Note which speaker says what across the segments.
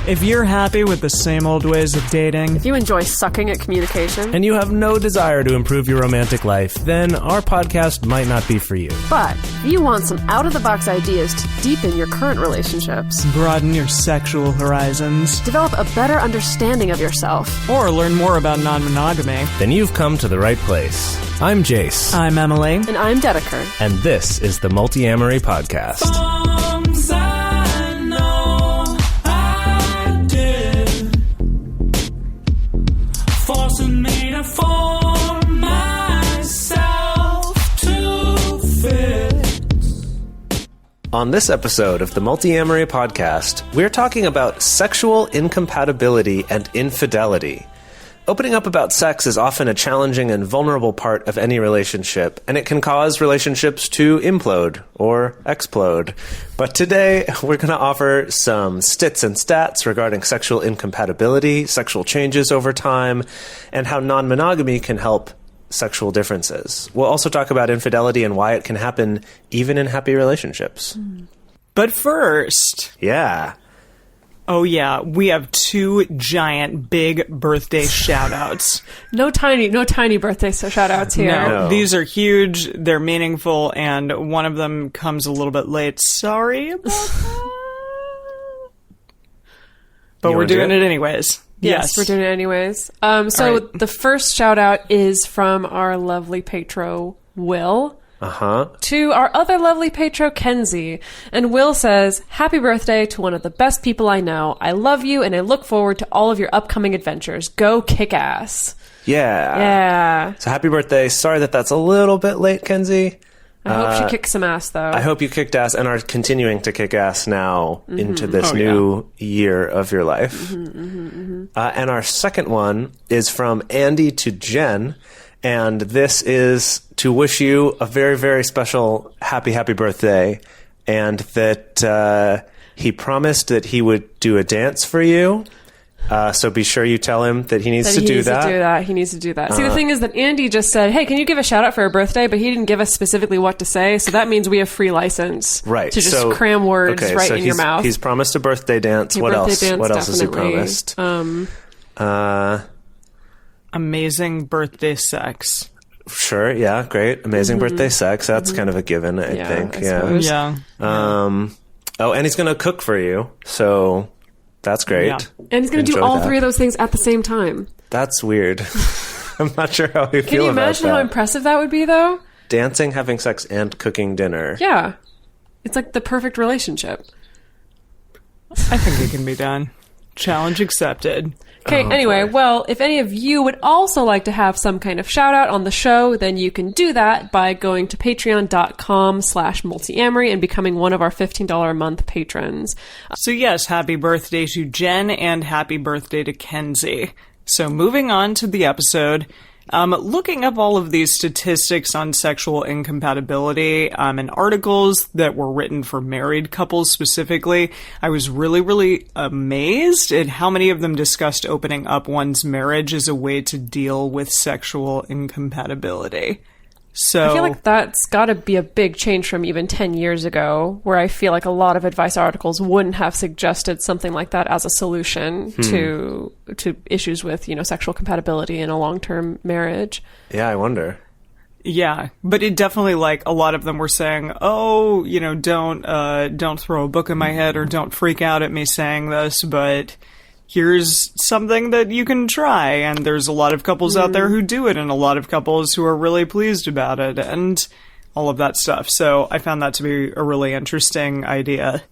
Speaker 1: If you're happy with the same old ways of dating,
Speaker 2: If you enjoy sucking at communication,
Speaker 3: and you have no desire to improve your romantic life, then our podcast might not be for you.
Speaker 2: but if you want some out-of-the-box ideas to deepen your current relationships,
Speaker 1: broaden your sexual horizons,
Speaker 2: develop a better understanding of yourself,
Speaker 1: or learn more about non-monogamy,
Speaker 3: Then you've come to the right place. I'm Jase,
Speaker 1: I'm Emily.
Speaker 2: and I'm Dedeker.
Speaker 3: and this is the Multiamory Podcast. On this episode of the Multiamory Podcast, we're talking about sexual incompatibility and infidelity. Opening up about sex is often a challenging and vulnerable part of any relationship, and it can cause relationships to implode or explode. But today, we're going to offer some stits and stats regarding sexual incompatibility, sexual changes over time, and how non-monogamy can help sexual differences. We'll also talk about infidelity and why it can happen even in happy relationships.
Speaker 1: But first,
Speaker 3: Yeah.
Speaker 1: oh yeah, we have two giant big birthday shout-outs.
Speaker 2: No tiny birthday shout-outs here.
Speaker 3: No.
Speaker 1: These are huge, they're meaningful, and one of them comes a little bit late. Sorry about that. But
Speaker 3: You
Speaker 1: we're
Speaker 3: wanna do
Speaker 1: doing
Speaker 3: it?
Speaker 1: it anyways.
Speaker 2: Yes, we're doing it anyways. So
Speaker 1: All right.
Speaker 2: the first shout-out is from our lovely patro, Will,
Speaker 3: Uh-huh.
Speaker 2: to our other lovely patro, Kenzie. And Will says, "Happy birthday to one of the best people I know. I love you, and I look forward to all of your upcoming adventures. Go kick ass."
Speaker 3: Yeah.
Speaker 2: Yeah.
Speaker 3: So happy birthday. Sorry that that's a little bit late, Kenzie.
Speaker 2: I hope she kicks some ass, though.
Speaker 3: I hope you kicked ass and are continuing to kick ass now into this new year of your life. And our second one is from Andy to Jen. And this is to wish you a very, very special happy birthday. And that he promised that he would do a dance for you. So be sure you tell him that he needs to do that.
Speaker 2: He needs to do that. See, the thing is that Andy just said, "Hey, can you give a shout out for her birthday?" But he didn't give us specifically what to say. So that means we have free license,
Speaker 3: Right.
Speaker 2: to just
Speaker 3: so,
Speaker 2: cram words
Speaker 3: okay,
Speaker 2: right
Speaker 3: so
Speaker 2: in your mouth.
Speaker 3: He's promised a birthday dance. What else? What else has he promised?
Speaker 1: Amazing birthday sex.
Speaker 3: Sure. Yeah. Great. Amazing birthday sex. That's kind of a given, I
Speaker 2: Yeah,
Speaker 3: think.
Speaker 2: I
Speaker 3: Yeah.
Speaker 2: suppose.
Speaker 1: Yeah.
Speaker 3: Oh, and he's going to cook for you. So that's great.
Speaker 1: Yeah.
Speaker 2: And he's going to do
Speaker 3: Enjoy
Speaker 2: all
Speaker 3: that.
Speaker 2: three of those things at the same time.
Speaker 3: That's weird. I'm not sure how we
Speaker 2: Can
Speaker 3: feel
Speaker 2: you
Speaker 3: about
Speaker 2: imagine
Speaker 3: that.
Speaker 2: how impressive that would be, though?
Speaker 3: Dancing, having sex, and cooking dinner.
Speaker 2: Yeah. It's like the perfect relationship.
Speaker 1: I think it can be done. Challenge accepted.
Speaker 2: Okay, anyway, well, if any of you would also like to have some kind of shout out on the show, then you can do that by going to patreon.com/multiamory and becoming one of our $15 a month patrons.
Speaker 1: So yes, happy birthday to Jen and happy birthday to Kenzie. So moving on to the episode, looking up all of these statistics on sexual incompatibility and articles that were written for married couples specifically, I was really, really amazed at how many of them discussed opening up one's marriage as a way to deal with sexual incompatibility. So
Speaker 2: I feel like that's got to be a big change from even 10 years ago, where I feel like a lot of advice articles wouldn't have suggested something like that as a solution to issues with, sexual compatibility in a long-term marriage.
Speaker 3: Yeah, I wonder.
Speaker 1: yeah, but it definitely, like, a lot of them were saying, oh, don't throw a book in my head or don't freak out at me saying this, but here's something that you can try. And there's a lot of couples out there who do it and a lot of couples who are really pleased about it and all of that stuff. So I found that to be a really interesting idea.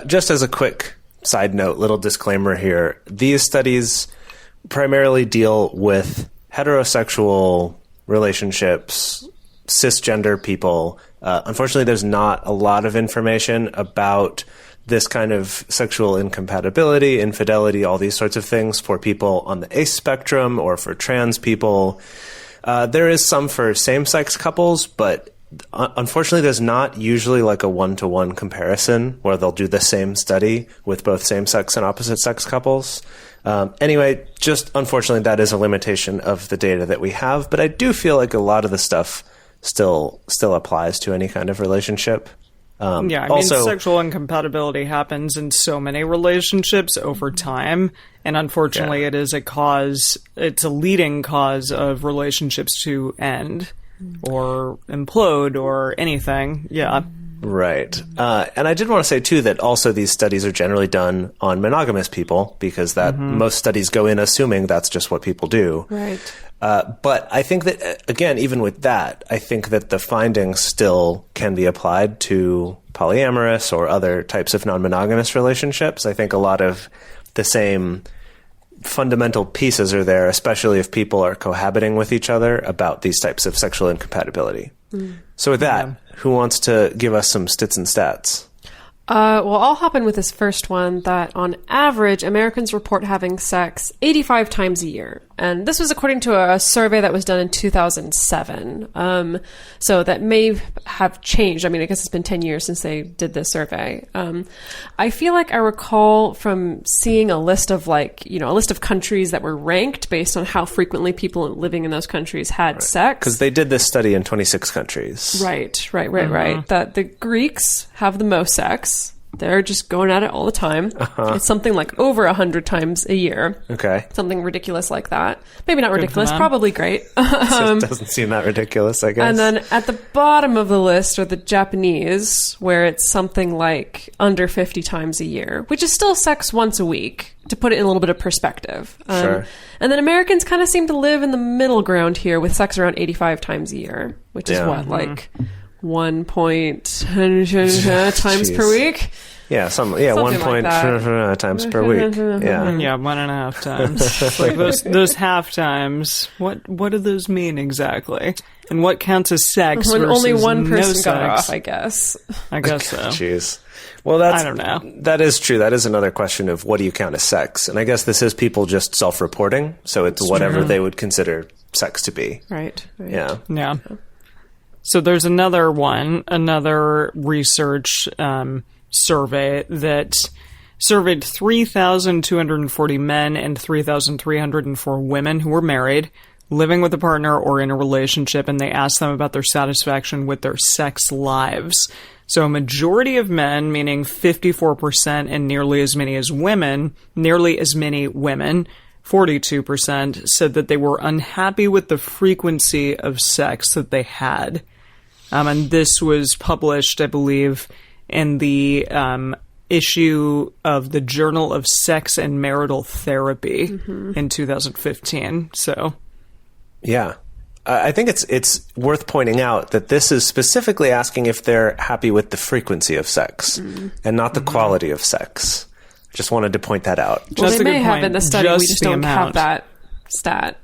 Speaker 3: Just as a quick side note, little disclaimer here. These studies primarily deal with heterosexual relationships, cisgender people. Unfortunately, there's not a lot of information about this kind of sexual incompatibility, infidelity, all these sorts of things for people on the ace spectrum or for trans people. There is some for same-sex couples, but unfortunately there's not usually like a one-to-one comparison where they'll do the same study with both same-sex and opposite-sex couples. Anyway, just unfortunately that is a limitation of the data that we have, but I do feel like a lot of the stuff still applies to any kind of relationship.
Speaker 1: I mean,
Speaker 3: also,
Speaker 1: sexual incompatibility happens in so many relationships over time, and unfortunately it is it's a leading cause of relationships to end or implode or anything. Yeah.
Speaker 3: Right. And I did want to say, too, that also these studies are generally done on monogamous people because that most studies go in assuming that's just what people do.
Speaker 2: Right.
Speaker 3: But I think that, again, even with that, I think that the findings still can be applied to polyamorous or other types of non-monogamous relationships. I think a lot of the same fundamental pieces are there, especially if people are cohabiting with each other about these types of sexual incompatibility. So with that, who wants to give us some stits and stats?
Speaker 2: Well, I'll hop in with this first one that on average, Americans report having sex 85 times a year. And this was according to a survey that was done in 2007. So that may have changed. I mean, I guess it's been 10 years since they did this survey. I feel like I recall from seeing a list of a list of countries that were ranked based on how frequently people living in those countries had sex.
Speaker 3: Because they did this study in 26 countries.
Speaker 2: Right. That the Greeks have the most sex. They're just going at it all the time. It's something like over 100 times a year.
Speaker 3: Okay.
Speaker 2: Something ridiculous like that. Maybe not ridiculous, probably great.
Speaker 3: It doesn't seem that ridiculous, I guess.
Speaker 2: And then at the bottom of the list are the Japanese, where it's something like under 50 times a year, which is still sex once a week, to put it in a little bit of perspective.
Speaker 3: Sure.
Speaker 2: And then Americans kind of seem to live in the middle ground here with sex around 85 times a year, which is like 1 times per week?
Speaker 3: Yeah, something 1
Speaker 2: like that.
Speaker 3: times per week. Yeah.
Speaker 1: Yeah, 1.5 times. Like those half times. What do those mean exactly? And what counts as sex
Speaker 2: When
Speaker 1: versus
Speaker 2: only one person
Speaker 1: no
Speaker 2: got it
Speaker 1: sex?
Speaker 2: off, I guess.
Speaker 1: I guess so.
Speaker 3: Jeez. Well,
Speaker 1: I don't know.
Speaker 3: That is true. That is another question of what do you count as sex? And I guess this is people just self-reporting, so it's whatever they would consider sex to be.
Speaker 2: Right.
Speaker 3: Yeah.
Speaker 1: Yeah. So there's another research survey that surveyed 3,240 men and 3,304 women who were married, living with a partner or in a relationship, and they asked them about their satisfaction with their sex lives. So a majority of men, meaning 54%, and nearly as many women, 42%, said that they were unhappy with the frequency of sex that they had. And this was published, I believe, in the issue of the Journal of Sex and Marital Therapy in 2015. So,
Speaker 3: yeah. I think it's worth pointing out that this is specifically asking if they're happy with the frequency of sex and not the quality of sex. Just wanted to point that out.
Speaker 2: Well,
Speaker 1: That's
Speaker 2: they
Speaker 1: a
Speaker 2: may
Speaker 1: good
Speaker 2: have
Speaker 1: point.
Speaker 2: in the study, we
Speaker 1: Just
Speaker 2: just
Speaker 1: the
Speaker 2: don't have
Speaker 1: amount.
Speaker 2: that stat.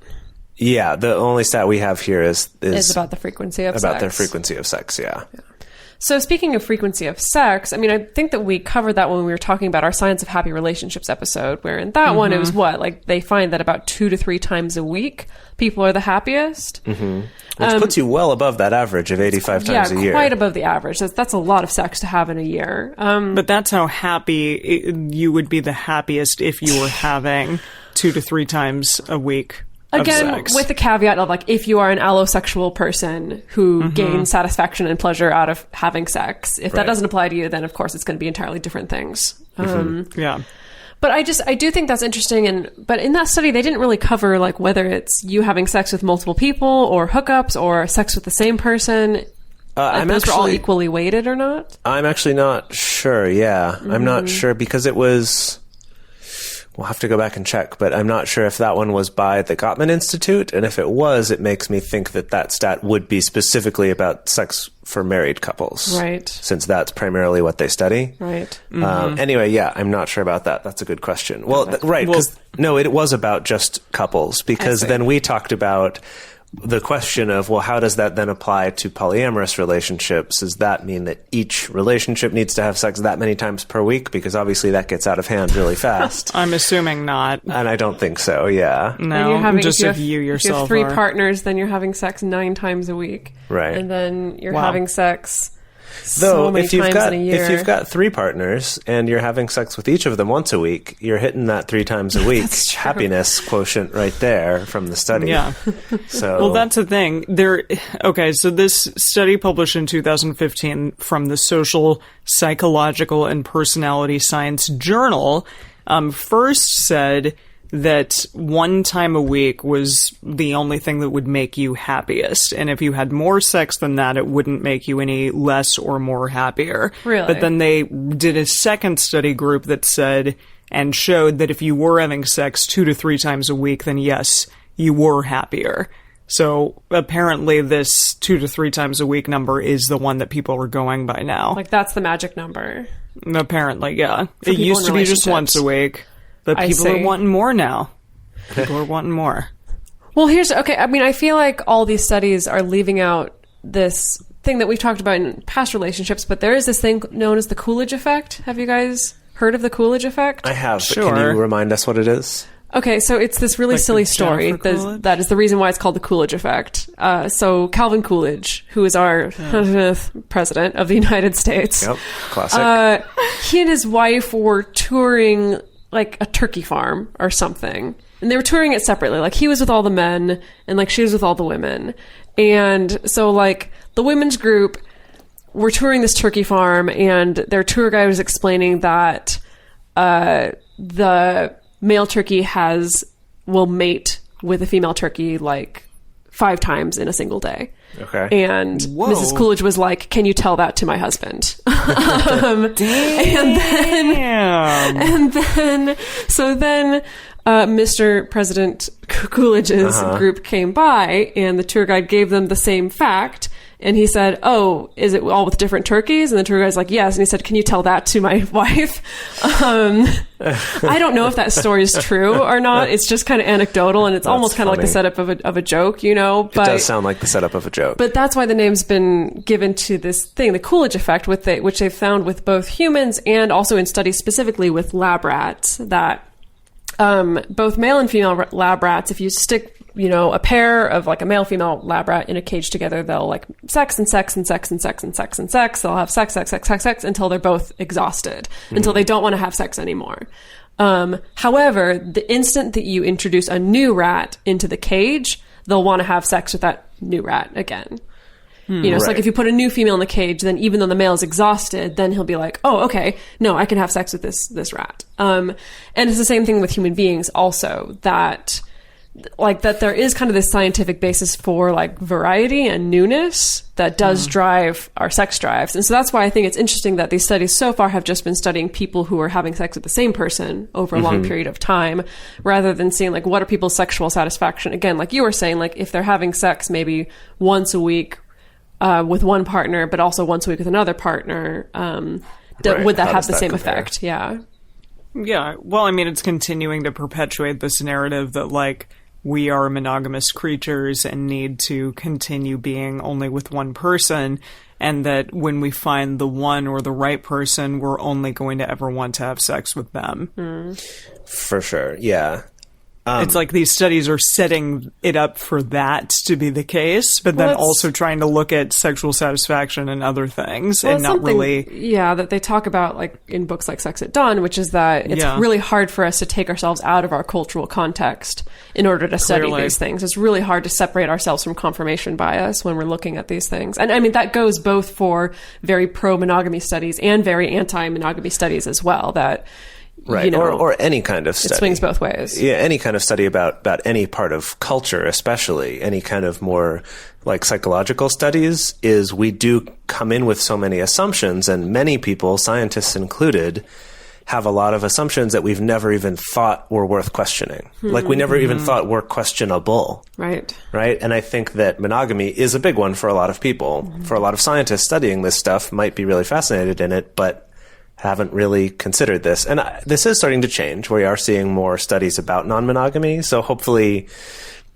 Speaker 3: Yeah, the only stat we have here is
Speaker 2: About the frequency of sex.
Speaker 3: about their frequency of sex, yeah.
Speaker 2: So speaking of frequency of sex, I mean, I think that we covered that when we were talking about our Science of Happy Relationships episode, where in that one it was they find that about 2 to 3 times a week people are the happiest.
Speaker 3: Which puts you well above that average of 85 times a year.
Speaker 2: Yeah, quite above the average. That's a lot of sex to have in a year.
Speaker 1: but that's how happy you would be the happiest if you were having 2 to 3 times a week.
Speaker 2: Again,
Speaker 1: sex.
Speaker 2: with the caveat of if you are an allosexual person who gains satisfaction and pleasure out of having sex, if that doesn't apply to you, then of course it's going to be entirely different things.
Speaker 1: Yeah.
Speaker 2: But I do think that's interesting. But in that study, they didn't really cover whether it's you having sex with multiple people or hookups or sex with the same person. Those were all equally weighted or not?
Speaker 3: I'm actually not sure, yeah. I'm not sure because it was... We'll have to go back and check, but I'm not sure if that one was by the Gottman Institute, and if it was, it makes me think that stat would be specifically about sex for married couples.
Speaker 2: Right.
Speaker 3: Since that's primarily what they study.
Speaker 2: Right.
Speaker 3: Anyway, yeah, I'm not sure about that. That's a good question. Well, right, because no, it was about just couples, because then we talked about the question of, well, how does that then apply to polyamorous relationships? Does that mean that each relationship needs to have sex that many times per week? Because obviously that gets out of hand really fast.
Speaker 1: I'm assuming not.
Speaker 3: And I don't think so, yeah.
Speaker 1: No, just if you
Speaker 2: If you
Speaker 1: yourself
Speaker 2: have 3
Speaker 1: are.
Speaker 2: partners, then you're having sex 9 times a week.
Speaker 3: Right.
Speaker 2: And then you're
Speaker 1: Wow.
Speaker 2: having sex so many times in a year.
Speaker 3: If you've got 3 partners and you're having sex with each of them once a week, you're hitting that 3 times a week happiness quotient right there from the study.
Speaker 1: Yeah.
Speaker 3: So
Speaker 1: well, that's the thing. So this study published in 2015 from the Social, Psychological, and Personality Science Journal first said that 1 time a week was the only thing that would make you happiest. And if you had more sex than that, it wouldn't make you any less or more happier.
Speaker 2: Really?
Speaker 1: But then they did a second study group that said and showed that if you were having sex 2 to 3 times a week, then yes, you were happier. So apparently this 2 to 3 times a week number is the one that people are going by now.
Speaker 2: Like, that's the magic number.
Speaker 1: Apparently, yeah. It used to be just once a week. But people are wanting more now. People are wanting more.
Speaker 2: Well, I feel like all these studies are leaving out this thing that we've talked about in past relationships, but there is this thing known as the Coolidge effect. Have you guys heard of the Coolidge effect?
Speaker 3: I have.
Speaker 1: Sure.
Speaker 3: But can you remind us what it is?
Speaker 2: Okay, so it's this really silly story. That is the reason why it's called the Coolidge effect. So Calvin Coolidge, who is our president of the United States.
Speaker 3: Yep, classic.
Speaker 2: He and his wife were touring like a turkey farm or something. And they were touring it separately. Like, he was with all the men and like she was with all the women. And so like the women's group were touring this turkey farm, and their tour guide was explaining that the male turkey will mate with a female turkey like 5 times in a single day.
Speaker 3: Okay.
Speaker 2: And Mrs. Coolidge was like, "Can you tell that to my husband?"
Speaker 1: Damn.
Speaker 2: So then Mr. President Coolidge's group came by, and the tour guide gave them the same fact. And he said, "Oh, is it all with different turkeys?" And the tour guide's like, "Yes." And he said, "Can you tell that to my wife?" I don't know if that story is true or not. It's just kind of anecdotal, and it's almost kind of like the setup of a joke, you know?
Speaker 3: But it does sound like the setup of a joke.
Speaker 2: But that's why the name's been given to this thing, the Coolidge effect, which they've found with both humans and also in studies specifically with lab rats, that both male and female lab rats, if you stick a pair of like a male female lab rat in a cage together, they'll like sex and sex and sex and sex and sex and sex. They'll have sex until they're both exhausted, until they don't want to have sex anymore. However, the instant that you introduce a new rat into the cage, they'll want to have sex with that new rat again. So like if you put a new female in the cage, then even though the male is exhausted, then he'll be like, "Oh, okay, no, I can have sex with this rat." And it's the same thing with human beings also, that there is kind of this scientific basis for like variety and newness that does drive our sex drives. And so that's why I think it's interesting that these studies so far have just been studying people who are having sex with the same person over a long period of time, rather than seeing like what are people's sexual satisfaction. Again, like you were saying, like if they're having sex maybe once a week with one partner, but also once a week with another partner, would that have the same effect? Yeah.
Speaker 1: Yeah. Well, I mean, it's continuing to perpetuate this narrative that like we are monogamous creatures and need to continue being only with one person, and that when we find the one or the right person, we're only going to ever want to have sex with them.
Speaker 3: For sure. Yeah.
Speaker 1: It's like these studies are setting it up for that to be the case, but then also trying to look at sexual satisfaction and other things, and not really...
Speaker 2: Yeah, that they talk about like in books like Sex at Dawn, which is that it's really hard for us to take ourselves out of our cultural context in order to study these things. It's really hard to separate ourselves from confirmation bias when we're looking at these things. And I mean, that goes both for very pro-monogamy studies and very anti-monogamy studies as well, that...
Speaker 3: Right, or any kind of study.
Speaker 2: It swings both ways.
Speaker 3: Yeah, any kind of study about any part of culture, especially any kind of more like psychological studies, is we do come in with so many assumptions, and many people, scientists included, have a lot of assumptions that we've never even thought were worth questioning. Like we never even thought were questionable.
Speaker 2: Right.
Speaker 3: Right? And I think that monogamy is a big one for a lot of people. For a lot of scientists studying this stuff might be really fascinated in it, but haven't really considered this. And this is starting to change. We are seeing more studies about non-monogamy. So hopefully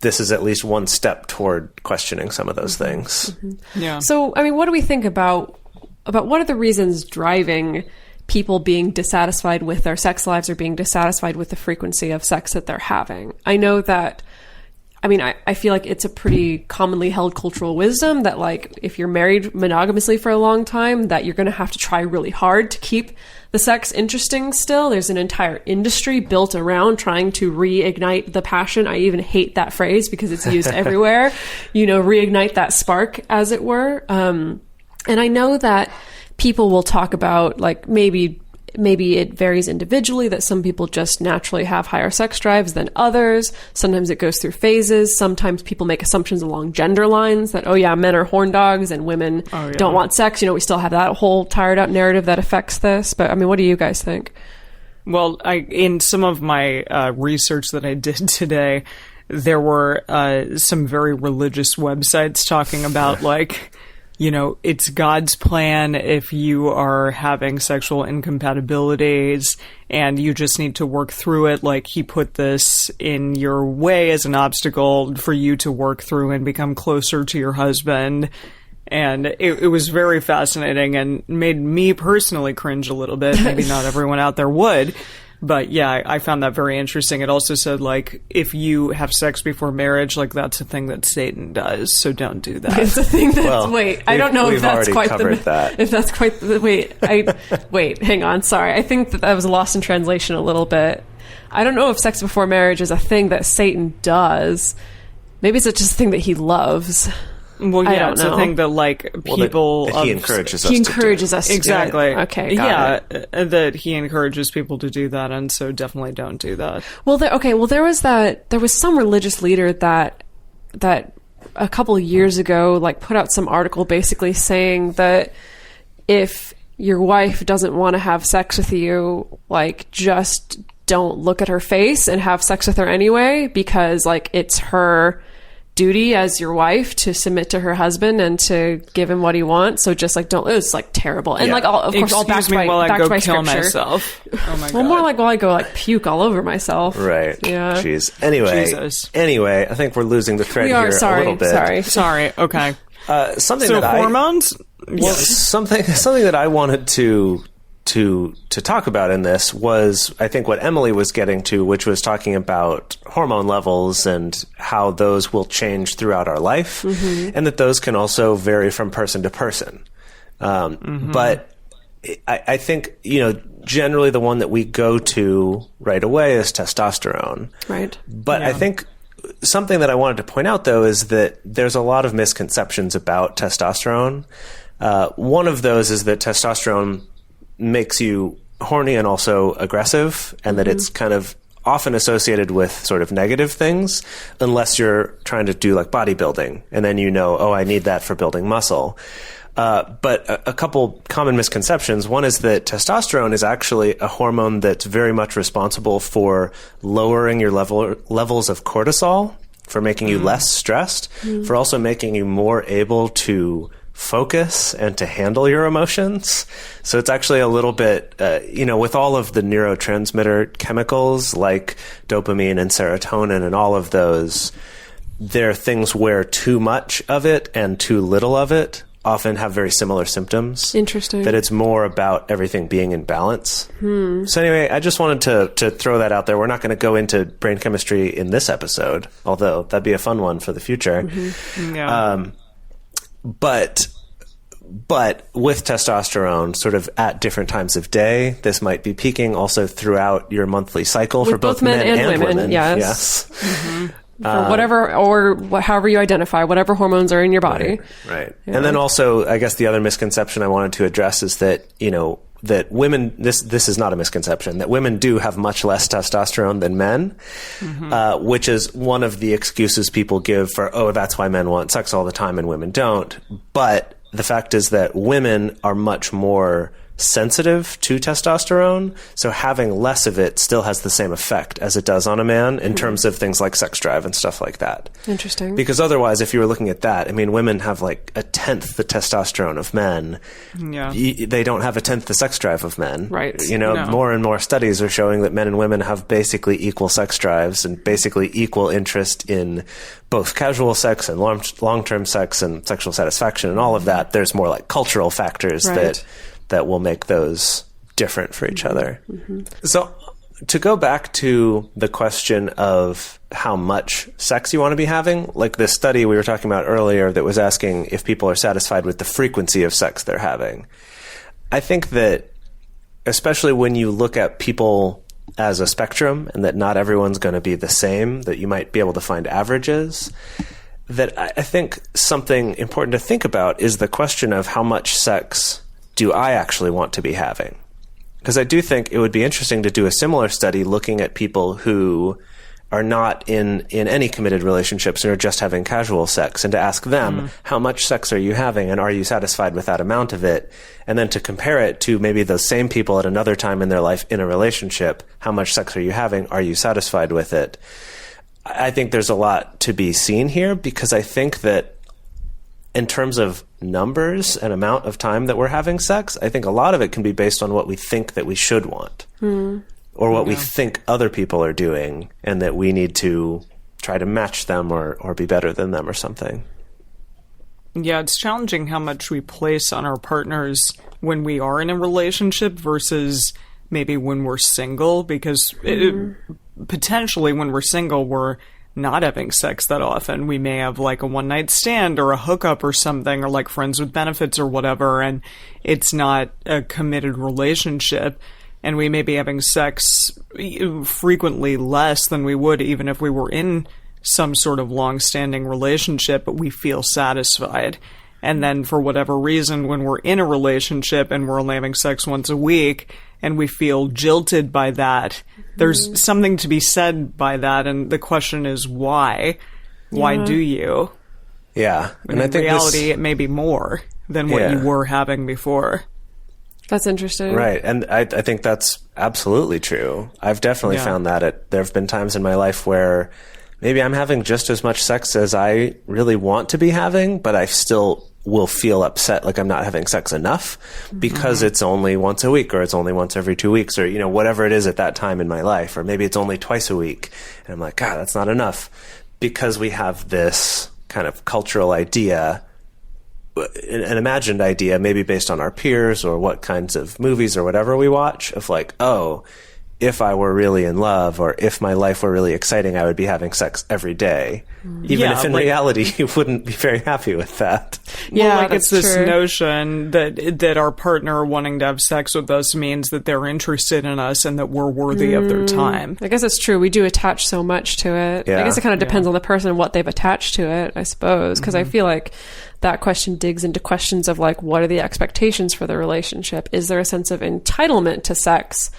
Speaker 3: this is at least one step toward questioning some of those things.
Speaker 1: Yeah.
Speaker 2: So, I mean, what do we think about what are the reasons driving people being dissatisfied with their sex lives or being dissatisfied with the frequency of sex that they're having? I know that I mean, I feel like it's a pretty commonly held cultural wisdom that, like, if you're married monogamously for a long time, that you're going to have to try really hard to keep the sex interesting still. There's an entire industry built around trying to reignite the passion. I even hate that phrase because it's used everywhere. Reignite that spark, as it were. And I know that people will talk about, like, maybe it varies individually, that some people just naturally have higher sex drives than others. Sometimes it goes through phases. Sometimes people make assumptions along gender lines that, men are horn dogs and women don't want sex. We still have that whole tired out narrative that affects this. But I mean, what do you guys think?
Speaker 1: Well, in some of my research that I did today, there were some very religious websites talking about, like, it's God's plan if you are having sexual incompatibilities and you just need to work through it. Like, he put this in your way as an obstacle for you to work through and become closer to your husband. And it was very fascinating and made me personally cringe a little bit. Maybe not everyone out there would. But yeah, I found that very interesting. It also said, like, if you have sex before marriage, like, that's a thing that Satan does, so don't do that.
Speaker 2: It's a thing that's, I don't know if that's quite wait, hang on, sorry. I think that was lost in translation a little bit. I don't know if sex before marriage is a thing that Satan does. Maybe it's just a thing that he loves.
Speaker 1: Well, yeah, it's a thing that, like, people...
Speaker 3: That he encourages us to do.
Speaker 1: Exactly.
Speaker 2: Okay, got
Speaker 1: it. That he encourages people to do that, and so definitely don't do that.
Speaker 2: Well, there was some religious leader that a couple of years ago, like, put out some article basically saying that if your wife doesn't want to have sex with you, like, just don't look at her face and have sex with her anyway, because, like, it's her duty as your wife to submit to her husband and to give him what he wants. So just, like, don't. It's, like, terrible. And, like, of course, all backed by
Speaker 1: kill
Speaker 2: scripture.
Speaker 1: Myself. Oh my God.
Speaker 2: Well, more like while I go, like, puke all over myself.
Speaker 3: Right.
Speaker 2: Yeah.
Speaker 3: Jeez. Anyway, I think we're losing the thread here a little bit.
Speaker 1: Sorry. Okay.
Speaker 3: Something
Speaker 1: so
Speaker 3: that
Speaker 1: hormones?
Speaker 3: Well, something that I wanted to talk about in this was, I think, what Emily was getting to, which was talking about hormone levels and how those will change throughout our life, and that those can also vary from person to person. But I think, generally the one that we go to right away is testosterone.
Speaker 2: Right.
Speaker 3: But I think something that I wanted to point out, though, is that there's a lot of misconceptions about testosterone. One of those is that testosterone makes you horny and also aggressive, and that it's kind of often associated with sort of negative things, unless you're trying to do, like, bodybuilding, and then I need that for building muscle. But a couple common misconceptions. One is that testosterone is actually a hormone that's very much responsible for lowering your levels of cortisol, for making you less stressed, for also making you more able to focus and to handle your emotions. So it's actually a little bit, with all of the neurotransmitter chemicals like dopamine and serotonin and all of those, there are things where too much of it and too little of it often have very similar symptoms.
Speaker 2: Interesting.
Speaker 3: That it's more about everything being in balance. So anyway, I just wanted to throw that out there. We're not going to go into brain chemistry in this episode, although that'd be a fun one for the future.
Speaker 1: Yeah.
Speaker 3: But with testosterone, sort of at different times of day, this might be peaking also throughout your monthly cycle
Speaker 2: with
Speaker 3: for both men and women.
Speaker 2: Yes. For whatever, or however you identify, whatever hormones are in your body.
Speaker 3: Right.
Speaker 2: Yeah.
Speaker 3: And then also, I guess the other misconception I wanted to address is that, that women, this is not a misconception, that women do have much less testosterone than men, which is one of the excuses people give for, that's why men want sex all the time and women don't. But the fact is that women are much more sensitive to testosterone, so having less of it still has the same effect as it does on a man in terms of things like sex drive and stuff like that.
Speaker 2: Interesting.
Speaker 3: Because otherwise, if you were looking at that, I mean, women have like a tenth the testosterone of men.
Speaker 1: Yeah.
Speaker 3: They don't have a tenth the sex drive of men.
Speaker 2: Right.
Speaker 3: More and more studies are showing that men and women have basically equal sex drives and basically equal interest in both casual sex and long-term sex and sexual satisfaction and all of that. There's more like cultural factors that will make those different for each other. So to go back to the question of how much sex you want to be having, like this study we were talking about earlier that was asking if people are satisfied with the frequency of sex they're having. I think that especially when you look at people as a spectrum and that not everyone's going to be the same, that you might be able to find averages, that I think something important to think about is the question of how much sex do I actually want to be having? Because I do think it would be interesting to do a similar study looking at people who are not in any committed relationships and are just having casual sex, and to ask them, how much sex are you having and are you satisfied with that amount of it? And then to compare it to maybe those same people at another time in their life in a relationship. How much sex are you having? Are you satisfied with it? I think there's a lot to be seen here, because I think that in terms of numbers and amount of time that we're having sex, I think a lot of it can be based on what we think that we should want. Or what we think other people are doing, and that we need to try to match them or be better than them or something.
Speaker 1: Yeah, it's challenging how much we place on our partners when we are in a relationship versus maybe when we're single, because potentially when we're single, we're not having sex that often. We may have like a one-night stand or a hookup or something, or like friends with benefits or whatever, and it's not a committed relationship. And we may be having sex frequently less than we would even if we were in some sort of long-standing relationship, but we feel satisfied. And then for whatever reason, when we're in a relationship and we're only having sex once a week and we feel jilted by that, there's something to be said by that. And the question is why? Why do you?
Speaker 3: Yeah.
Speaker 1: And in reality, it may be more than what you were having before.
Speaker 2: That's interesting.
Speaker 3: Right. And I think that's absolutely true. I've definitely found that there have been times in my life where maybe I'm having just as much sex as I really want to be having, but I still will feel upset like I'm not having sex enough because it's only once a week, or it's only once every 2 weeks, or, whatever it is at that time in my life, or maybe it's only twice a week. And I'm like, God, that's not enough, because we have this kind of cultural idea, an imagined idea, maybe based on our peers or what kinds of movies or whatever we watch, of like, oh, if I were really in love, or if my life were really exciting, I would be having sex every day. Even if in reality you wouldn't be very happy with that.
Speaker 1: Yeah, it's this notion that our partner wanting to have sex with us means that they're interested in us and that we're worthy of their time.
Speaker 2: I guess it's true. We do attach so much to it. I guess it kind of depends on the person and what they've attached to it, I suppose, because I feel like that question digs into questions of like, what are the expectations for the relationship? Is there a sense of entitlement to sex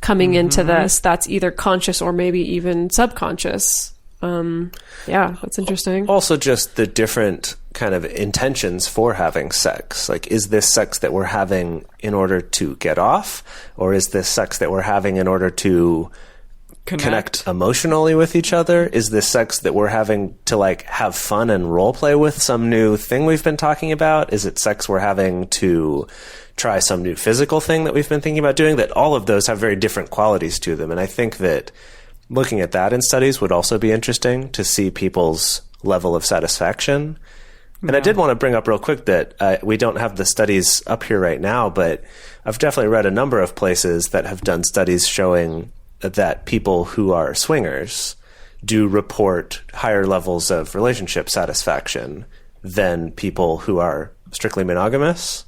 Speaker 2: coming into this that's either conscious or maybe even subconscious? That's interesting.
Speaker 3: Also, just the different kind of intentions for having sex. Like, is this sex that we're having in order to get off, or is this sex that we're having in order to connect emotionally with each other? Is this sex that we're having to like have fun and role play with some new thing we've been talking about? Is it sex we're having to try some new physical thing that we've been thinking about doing? That all of those have very different qualities to them. And I think that looking at that in studies would also be interesting to see people's level of satisfaction. And I did want to bring up real quick that we don't have the studies up here right now, but I've definitely read a number of places that have done studies showing that people who are swingers do report higher levels of relationship satisfaction than people who are strictly monogamous.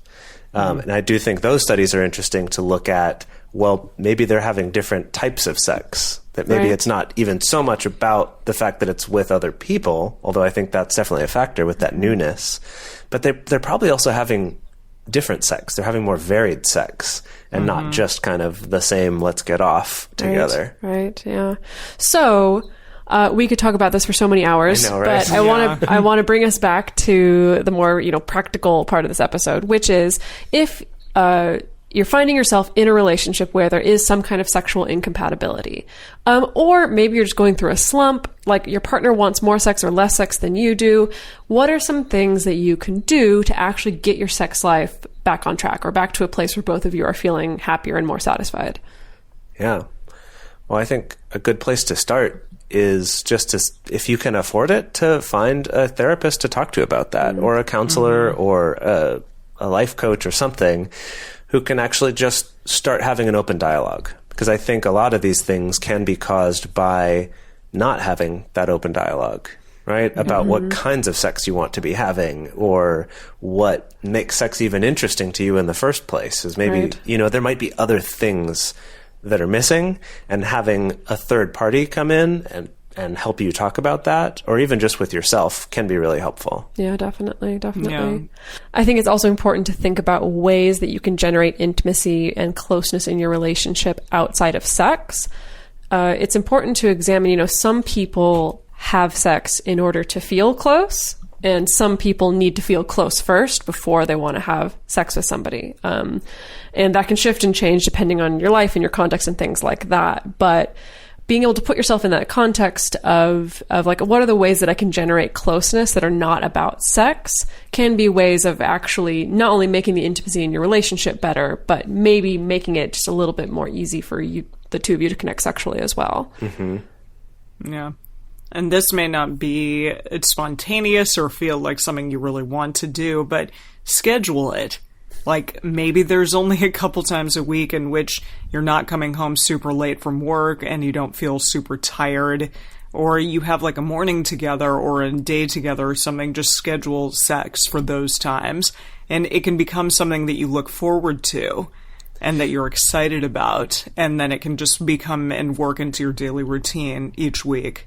Speaker 3: And I do think those studies are interesting to look at. Well, maybe they're having different types of sex, that maybe it's not even so much about the fact that it's with other people, although I think that's definitely a factor with that newness, but they're probably also having different sex. They're having more varied sex and not just kind of the same, let's get off together.
Speaker 2: Right. Yeah. So, we could talk about this for so many hours,
Speaker 3: I know, right?
Speaker 2: But I want to bring us back to the more, practical part of this episode, which is if, you're finding yourself in a relationship where there is some kind of sexual incompatibility. Or maybe you're just going through a slump, like your partner wants more sex or less sex than you do. What are some things that you can do to actually get your sex life back on track, or back to a place where both of you are feeling happier and more satisfied?
Speaker 3: Yeah. Well, I think a good place to start is just to, if you can afford it, to find a therapist to talk to about that, or a counselor, or a life coach or something, who can actually just start having an open dialogue. Because I think a lot of these things can be caused by not having that open dialogue, right? About what kinds of sex you want to be having, or what makes sex even interesting to you in the first place. Is maybe, there might be other things that are missing, and having a third party come in and help you talk about that, or even just with yourself, can be really helpful.
Speaker 2: Yeah, definitely.
Speaker 1: Yeah.
Speaker 2: I think it's also important to think about ways that you can generate intimacy and closeness in your relationship outside of sex. It's important to examine, some people have sex in order to feel close, and some people need to feel close first before they want to have sex with somebody. And that can shift and change depending on your life and your context and things like that. But being able to put yourself in that context of like, what are the ways that I can generate closeness that are not about sex, can be ways of actually not only making the intimacy in your relationship better, but maybe making it just a little bit more easy for you, the two of you, to connect sexually as well.
Speaker 1: Yeah. And this may not be spontaneous or feel like something you really want to do, but schedule it. Like, maybe there's only a couple times a week in which you're not coming home super late from work and you don't feel super tired, or you have like a morning together or a day together or something. Just schedule sex for those times, and it can become something that you look forward to and that you're excited about, and then it can just become and work into your daily routine each week.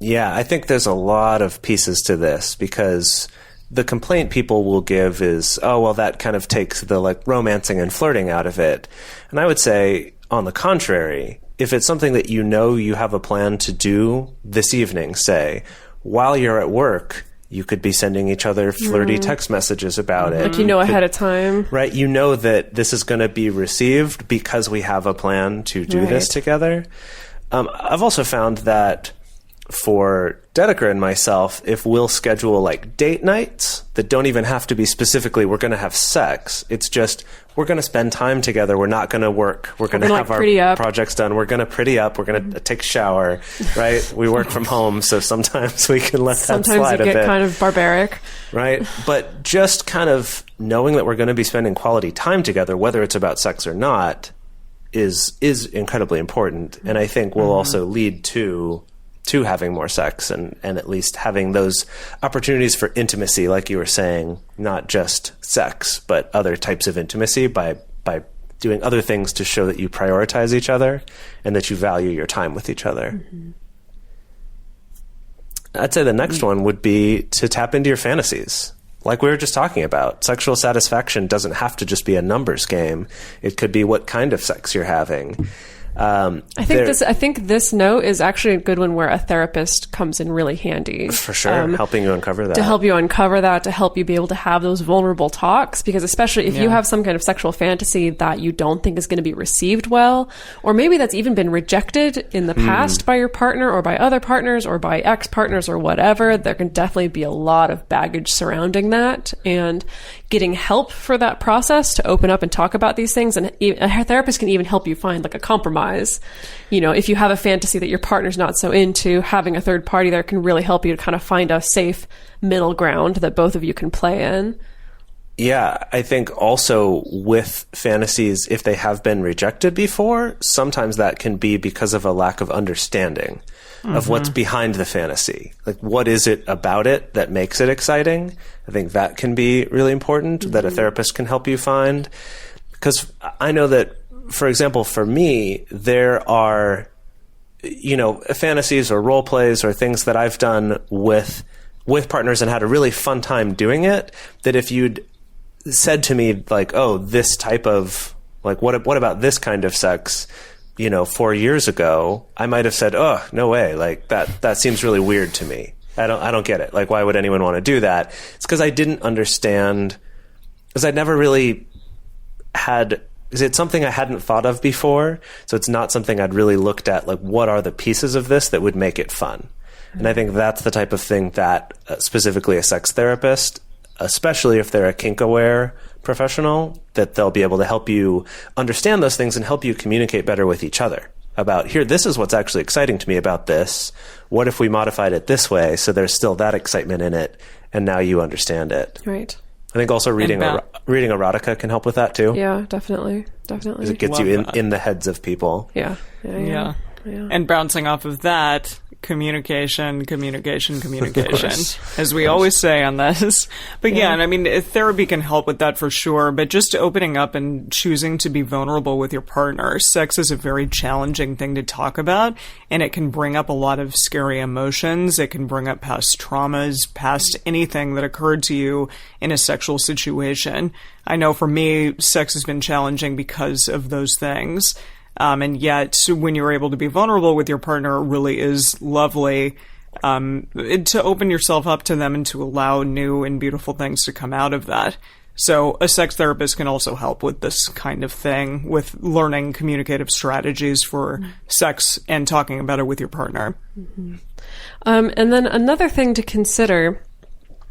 Speaker 3: Yeah, I think there's a lot of pieces to this, because the complaint people will give is, oh, well, that kind of takes the like romancing and flirting out of it. And I would say, on the contrary, if it's something that you have a plan to do this evening, say, while you're at work, you could be sending each other flirty text messages about it.
Speaker 2: Like, ahead of time.
Speaker 3: Right. You know that this is going to be received because we have a plan to do this together. I've also found that for Dedeker and myself, if we'll schedule like date nights that don't even have to be specifically we're going to have sex, it's just we're going to spend time together, we're not going to work, we're going to have our projects done, we're going to pretty up, we're going to take a shower, right? We work from home, so sometimes we can let that slide a bit.
Speaker 2: Sometimes you get kind of barbaric.
Speaker 3: Right? But just kind of knowing that we're going to be spending quality time together, whether it's about sex or not, is incredibly important, and I think will also lead to having more sex and at least having those opportunities for intimacy, like you were saying, not just sex, but other types of intimacy by doing other things to show that you prioritize each other and that you value your time with each other. I'd say the next one would be to tap into your fantasies. Like we were just talking about, sexual satisfaction doesn't have to just be a numbers game. It could be what kind of sex you're having. I
Speaker 2: think this note is actually a good one where a therapist comes in really handy.
Speaker 3: For sure, helping you uncover that.
Speaker 2: To help you uncover that, to help you be able to have those vulnerable talks, because especially if you have some kind of sexual fantasy that you don't think is going to be received well, or maybe that's even been rejected in the past by your partner or by other partners or by ex-partners or whatever, there can definitely be a lot of baggage surrounding that, and getting help for that process to open up and talk about these things. And a therapist can even help you find like a compromise. If you have a fantasy that your partner's not so into, having a third party there can really help you to kind of find a safe middle ground that both of you can play in.
Speaker 3: Yeah, I think also with fantasies, if they have been rejected before, sometimes that can be because of a lack of understanding of what's behind the fantasy. Like, what is it about it that makes it exciting? I think that can be really important, that a therapist can help you find. Because I know that, for example, for me, there are, fantasies or role plays or things that I've done with partners and had a really fun time doing it, that if you'd said to me, like, oh, this type of, like, what about this kind of sex, 4 years ago, I might have said, oh, no way, like, that seems really weird to me. I don't get it. Like, why would anyone want to do that? It's because I didn't understand, because I'd never really had, is it something I hadn't thought of before? So it's not something I'd really looked at, like, what are the pieces of this that would make it fun? And I think that's the type of thing that specifically a sex therapist, especially if they're a kink-aware professional, that they'll be able to help you understand those things and help you communicate better with each other about, here, this is what's actually exciting to me about this. What if we modified it this way so there's still that excitement in it, and now you understand it?
Speaker 2: Right.
Speaker 3: I think also reading erotica can help with that too.
Speaker 2: Yeah, definitely. Definitely.
Speaker 3: It gets
Speaker 1: Love
Speaker 3: you
Speaker 1: that.
Speaker 3: in the heads of people.
Speaker 2: Yeah.
Speaker 1: And bouncing off of that, communication,
Speaker 3: Course.
Speaker 1: as we always say on this. But yeah, and I mean, therapy can help with that for sure, but just opening up and choosing to be vulnerable with your partner. Sex is a very challenging thing to talk about, and it can bring up a lot of scary emotions. It can bring up past traumas, past anything that occurred to you in a sexual situation. I know for me, sex has been challenging because of those things. And yet, when you're able to be vulnerable with your partner, it really is lovely to open yourself up to them and to allow new and beautiful things to come out of that. So a sex therapist can also help with this kind of thing, with learning communicative strategies for sex and talking about it with your partner.
Speaker 2: Mm-hmm. And then another thing to consider,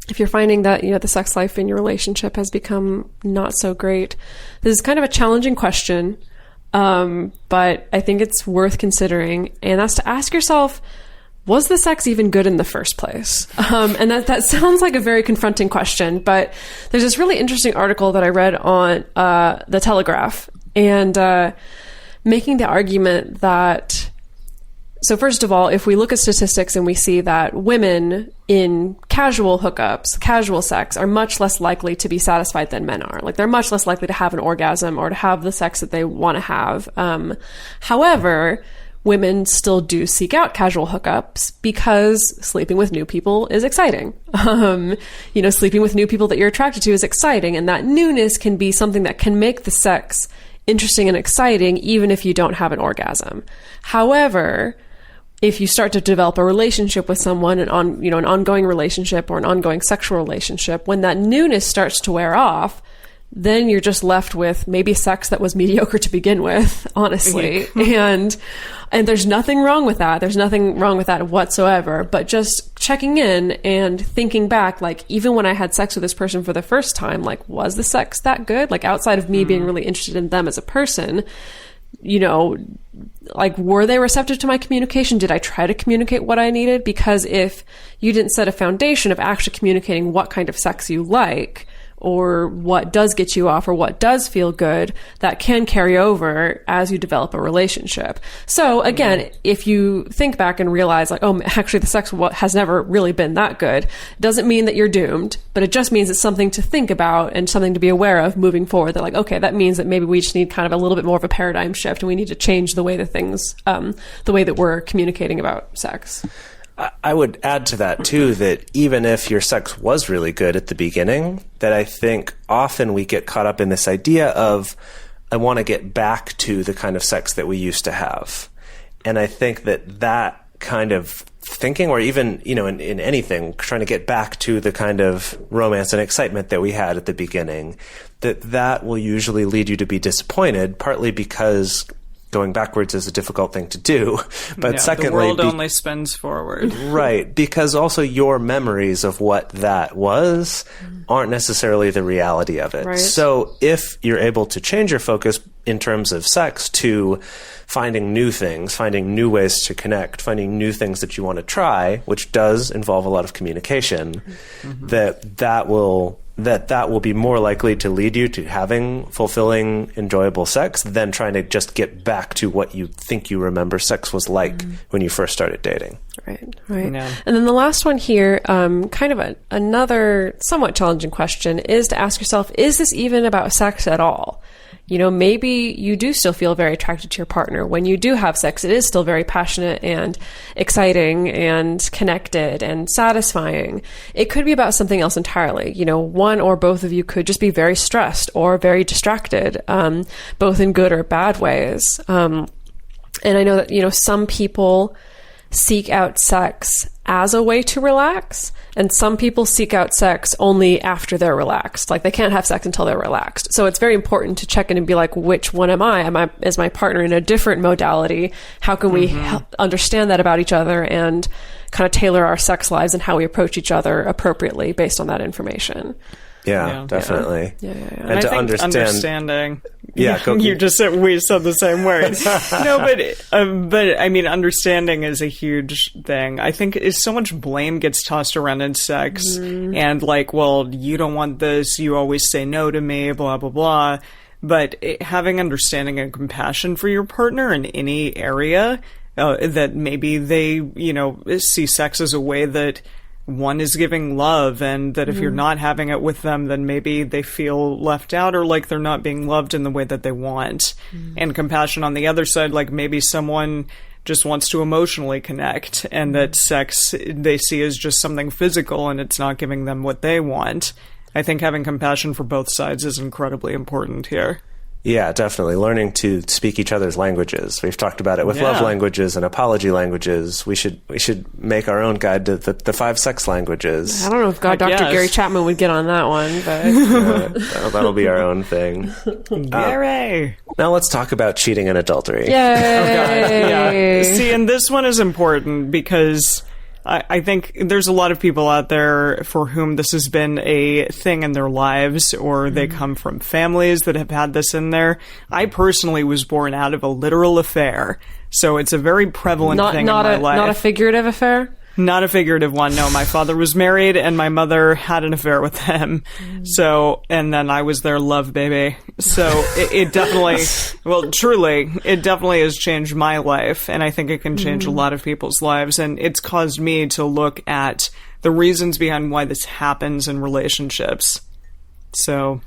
Speaker 2: if you're finding that, the sex life in your relationship has become not so great, this is kind of a challenging question. But I think it's worth considering, and that's to ask yourself, was the sex even good in the first place? And that sounds like a very confronting question, but there's this really interesting article that I read on The Telegraph, and making the argument that, so first of all, if we look at statistics and we see that women in casual hookups, casual sex, are much less likely to be satisfied than men are. Like, they're much less likely to have an orgasm or to have the sex that they want to have. However, women still do seek out casual hookups because sleeping with new people is exciting. Sleeping with new people that you're attracted to is exciting, and that newness can be something that can make the sex interesting and exciting even if you don't have an orgasm. However, if you start to develop a relationship with someone, an ongoing relationship or an ongoing sexual relationship, when that newness starts to wear off, then you're just left with maybe sex that was mediocre to begin with, honestly. And there's nothing wrong with that. There's nothing wrong with that whatsoever. But just checking in and thinking back, like, even when I had sex with this person for the first time, like, was the sex that good? Like, outside of me being really interested in them as a person, like, were they receptive to my communication? Did I try to communicate what I needed? Because if you didn't set a foundation of actually communicating what kind of sex you like, or what does get you off, or what does feel good, that can carry over as you develop a relationship. So again, if you think back and realize, like, oh, actually the sex has never really been that good, doesn't mean that you're doomed, but it just means it's something to think about and something to be aware of moving forward. That, like, okay, that means that maybe we just need kind of a little bit more of a paradigm shift, and we need to change the way that things, the way that we're communicating about sex.
Speaker 3: I would add to that, too, that even if your sex was really good at the beginning, that I think often we get caught up in this idea of, I want to get back to the kind of sex that we used to have. And I think that kind of thinking, or even, in anything, trying to get back to the kind of romance and excitement that we had at the beginning, that will usually lead you to be disappointed, partly because going backwards is a difficult thing to do. But secondly,
Speaker 1: the world only spins forward.
Speaker 3: Right. Because also your memories of what that was aren't necessarily the reality of it.
Speaker 2: Right.
Speaker 3: So if you're able to change your focus in terms of sex to finding new things, finding new ways to connect, finding new things that you want to try, which does involve a lot of communication, that will be more likely to lead you to having fulfilling, enjoyable sex than trying to just get back to what you think you remember sex was like when you first started dating.
Speaker 2: Right.
Speaker 1: Yeah.
Speaker 2: And then the last one here, kind of another somewhat challenging question, is to ask yourself, is this even about sex at all? Maybe you do still feel very attracted to your partner. When you do have sex, it is still very passionate and exciting and connected and satisfying. It could be about something else entirely. One or both of you could just be very stressed or very distracted, both in good or bad ways. And I know that, some people seek out sex as a way to relax, and some people seek out sex only after they're relaxed. Like, they can't have sex until they're relaxed. So it's very important to check in and be like, which one am I? Is my partner in a different modality? How can we understand that about each other and kind of tailor our sex lives and how we approach each other appropriately based on that information?
Speaker 3: Yeah, definitely.
Speaker 2: Yeah.
Speaker 3: And
Speaker 1: I
Speaker 3: to
Speaker 1: think
Speaker 3: understanding.
Speaker 1: You just said we said the same words. No, but I mean, understanding is a huge thing. I think so much blame gets tossed around in sex, and like, well, you don't want this. You always say no to me. Blah blah blah. But having understanding and compassion for your partner in any area, that maybe they, see sex as a way that one is giving love, and that if you're not having it with them, then maybe they feel left out or like they're not being loved in the way that they want. And compassion on the other side, like maybe someone just wants to emotionally connect, and that sex they see as just something physical and it's not giving them what they want. I think having compassion for both sides is incredibly important here.
Speaker 3: Yeah, definitely. Learning to speak each other's languages. We've talked about it with love languages and apology languages. We should make our own guide to the 5 sex languages.
Speaker 2: I don't know if Dr. Gary Chapman would get on that one, but
Speaker 3: that'll be our own thing.
Speaker 1: Gary!
Speaker 3: Now let's talk about cheating and adultery.
Speaker 2: Yay!
Speaker 1: See, and this one is important because I think there's a lot of people out there for whom this has been a thing in their lives, or they come from families that have had this in there. I personally was born out of a literal affair, so it's a very prevalent thing in my life.
Speaker 2: Not a figurative affair?
Speaker 1: Not a figurative one, no. My father was married, and my mother had an affair with him. So, and then I was their love baby. So it definitely, well, truly, it definitely has changed my life, and I think it can change a lot of people's lives, and it's caused me to look at the reasons behind why this happens in relationships. So,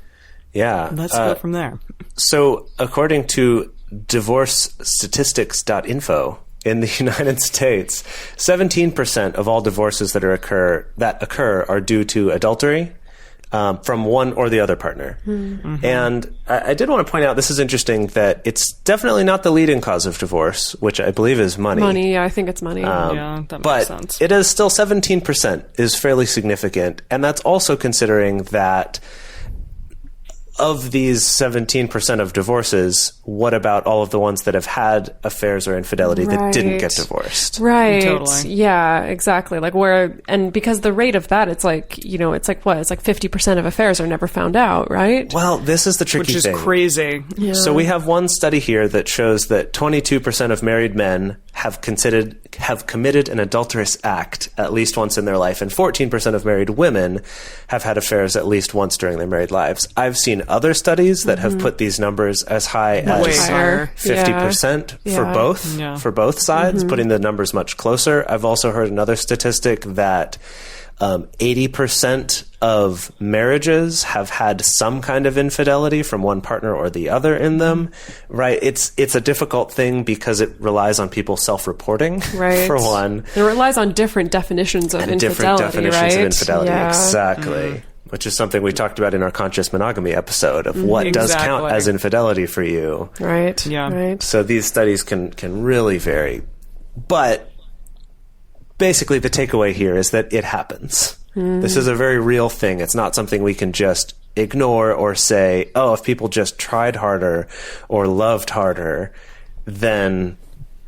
Speaker 1: let's go from there.
Speaker 3: So, according to divorcestatistics.info, in the United States, 17% of all divorces that occur are due to adultery from one or the other partner. And I did want to point out, this is interesting, that it's definitely not the leading cause of divorce, which I believe is money.
Speaker 2: Money, I think it's money.
Speaker 1: That makes sense.
Speaker 3: But it is still 17% is fairly significant, and that's also considering that of these 17% of divorces, what about all of the ones that have had affairs or infidelity that didn't get divorced?
Speaker 2: Right.
Speaker 1: Totally.
Speaker 2: Yeah, exactly. And because the rate of that, it's like 50% of affairs are never found out, right?
Speaker 3: Well, this is the tricky thing.
Speaker 1: Which is crazy.
Speaker 2: Yeah.
Speaker 3: So we have one study here that shows that 22% of married men have committed an adulterous act at least once in their life, and 14% of married women have had affairs at least once during their married lives. I've seen other studies that have put these numbers as high as 50% for both sides, putting the numbers much closer. I've also heard another statistic that 80% of marriages have had some kind of infidelity from one partner or the other in them, right? It's a difficult thing because it relies on people self-reporting, for one.
Speaker 2: It relies on different definitions of infidelity,
Speaker 3: Exactly. Which is something we talked about in our conscious monogamy episode of what does count as infidelity for you.
Speaker 2: Right.
Speaker 1: Yeah.
Speaker 2: Right.
Speaker 3: So these studies can really vary. But basically the takeaway here is that it happens. This is a very real thing. It's not something we can just ignore or say, oh, if people just tried harder or loved harder, then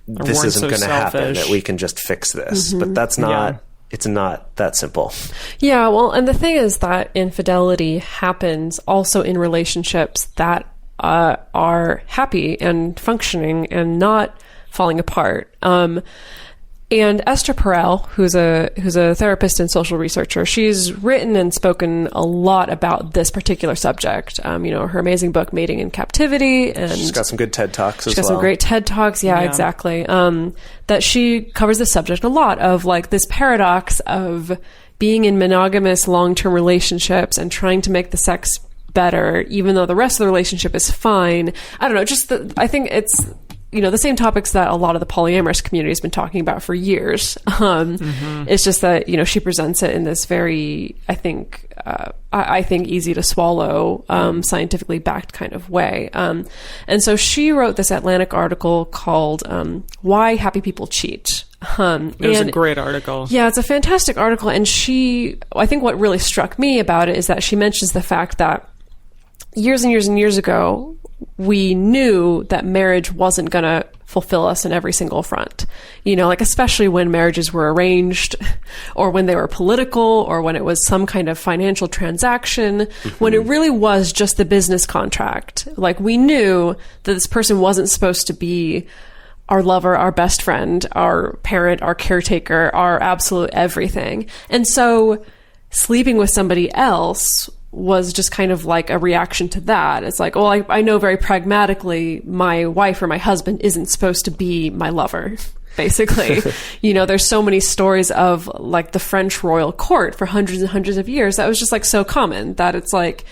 Speaker 3: this isn't going to happen, that we can just fix this. But that's not... It's not that simple.
Speaker 2: Yeah, well, and the thing is that infidelity happens also in relationships that are happy and functioning and not falling apart. And Esther Perel, who's a therapist and social researcher, she's written and spoken a lot about this particular subject. Her amazing book, Mating in Captivity, and
Speaker 3: she's got some good TED Talks as well.
Speaker 2: She's got some great TED Talks, exactly. That she covers the subject a lot of like this paradox of being in monogamous long-term relationships and trying to make the sex better, even though the rest of the relationship is fine. I don't know. I think it's the same topics that a lot of the polyamorous community has been talking about for years. It's just that, she presents it in this very, I think easy to swallow, scientifically backed kind of way. And so she wrote this Atlantic article called, Why Happy People Cheat.
Speaker 1: It was a great article.
Speaker 2: Yeah, it's a fantastic article. And I think what really struck me about it is that she mentions the fact that years and years and years ago, we knew that marriage wasn't going to fulfill us in every single front. You know, like especially when marriages were arranged or when they were political or when it was some kind of financial transaction, when it really was just the business contract. Like we knew that this person wasn't supposed to be our lover, our best friend, our parent, our caretaker, our absolute everything. And so sleeping with somebody else was just kind of like a reaction to that. It's like, well, I know very pragmatically my wife or my husband isn't supposed to be my lover, basically. You know, there's so many stories of like the French royal court for hundreds and hundreds of years. That was just like so common that it's like,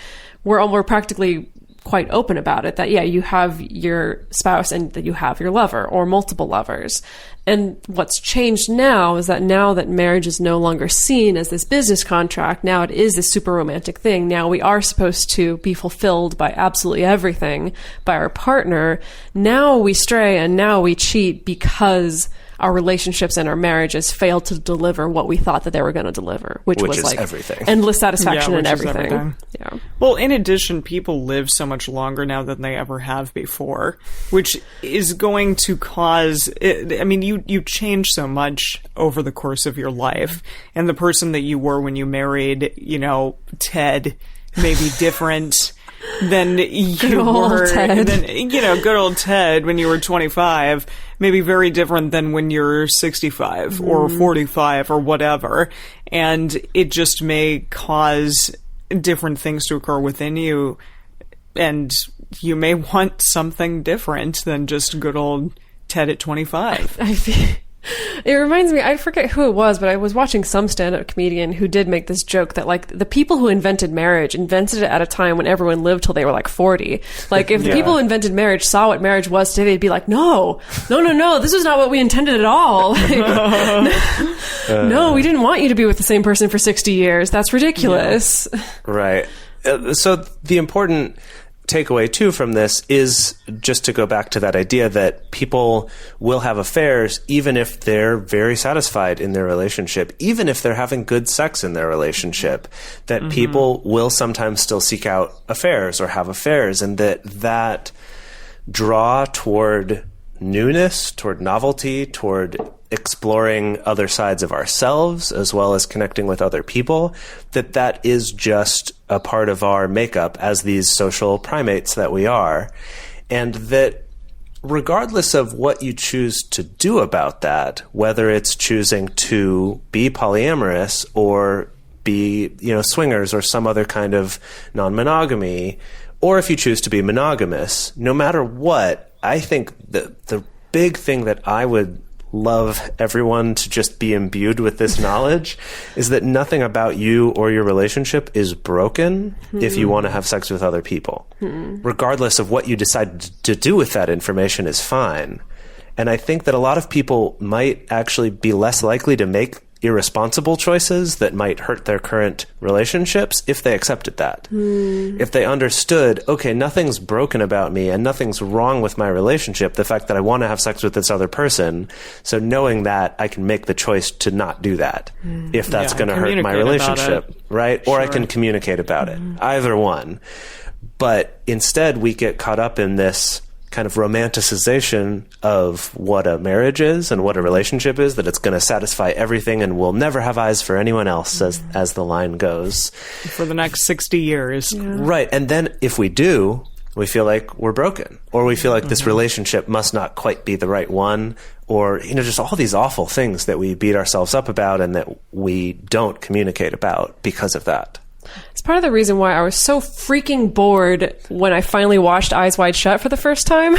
Speaker 2: we're practically quite open about it, that yeah, you have your spouse and that you have your lover or multiple lovers. And what's changed now is that now that marriage is no longer seen as this business contract, now it is this super romantic thing. Now we are supposed to be fulfilled by absolutely everything by our partner. Now we stray and now we cheat because our relationships and our marriages failed to deliver what we thought that they were going to deliver, which was
Speaker 3: is
Speaker 2: like
Speaker 3: everything.
Speaker 2: Endless satisfaction
Speaker 1: Yeah,
Speaker 2: and
Speaker 1: which is
Speaker 2: everything. Yeah.
Speaker 1: Well, in addition, people live so much longer now than they ever have before, which is going to cause, I mean, you change so much over the course of your life, and the person that you were when you married, you know, Ted may be different than you were, than, you know, good old Ted when you were 25, maybe very different than when you're 65 or 45 or whatever. And it just may cause different things to occur within you. And you may want something different than just good old Ted at 25.
Speaker 2: It reminds me, I forget who it was, but I was watching some stand-up comedian who did make this joke that, like, the people who invented marriage invented it at a time when everyone lived till they were, like, 40. Like, if the people who invented marriage saw what marriage was today, they'd be like, no, this is not what we intended at all. Like, no, we didn't want you to be with the same person for 60 years. That's ridiculous.
Speaker 3: Yeah. Right. So the important takeaway too from this is just to go back to that idea that people will have affairs even if they're very satisfied in their relationship, even if they're having good sex in their relationship, that people will sometimes still seek out affairs or have affairs, and that draw toward newness, toward novelty, toward exploring other sides of ourselves as well as connecting with other people, that is just a part of our makeup as these social primates that we are. And that regardless of what you choose to do about that, whether it's choosing to be polyamorous or be, you know, swingers or some other kind of non-monogamy, or if you choose to be monogamous, no matter what, I think the big thing that I would love everyone to just be imbued with this knowledge is that nothing about you or your relationship is broken if you want to have sex with other people. Regardless of what you decide to do with that information is fine. And I think that a lot of people might actually be less likely to make irresponsible choices that might hurt their current relationships if they accepted that. If they understood, okay, nothing's broken about me and nothing's wrong with my relationship, the fact that I want to have sex with this other person, so knowing that I can make the choice to not do that if that's going to hurt my relationship, right? Or I can communicate about it. Either one. But instead we get caught up in this kind of romanticization of what a marriage is and what a relationship is, that it's going to satisfy everything and we'll never have eyes for anyone else, as the line goes. For the next 60 years. Yeah. Right. And then if we do, we feel like we're broken, or we feel like this relationship must not quite be the right one, or, you know, just all these awful things that we beat ourselves up about and that we don't communicate about because of that.
Speaker 2: It's part of the reason why I was so freaking bored when I finally watched Eyes Wide Shut for the first time,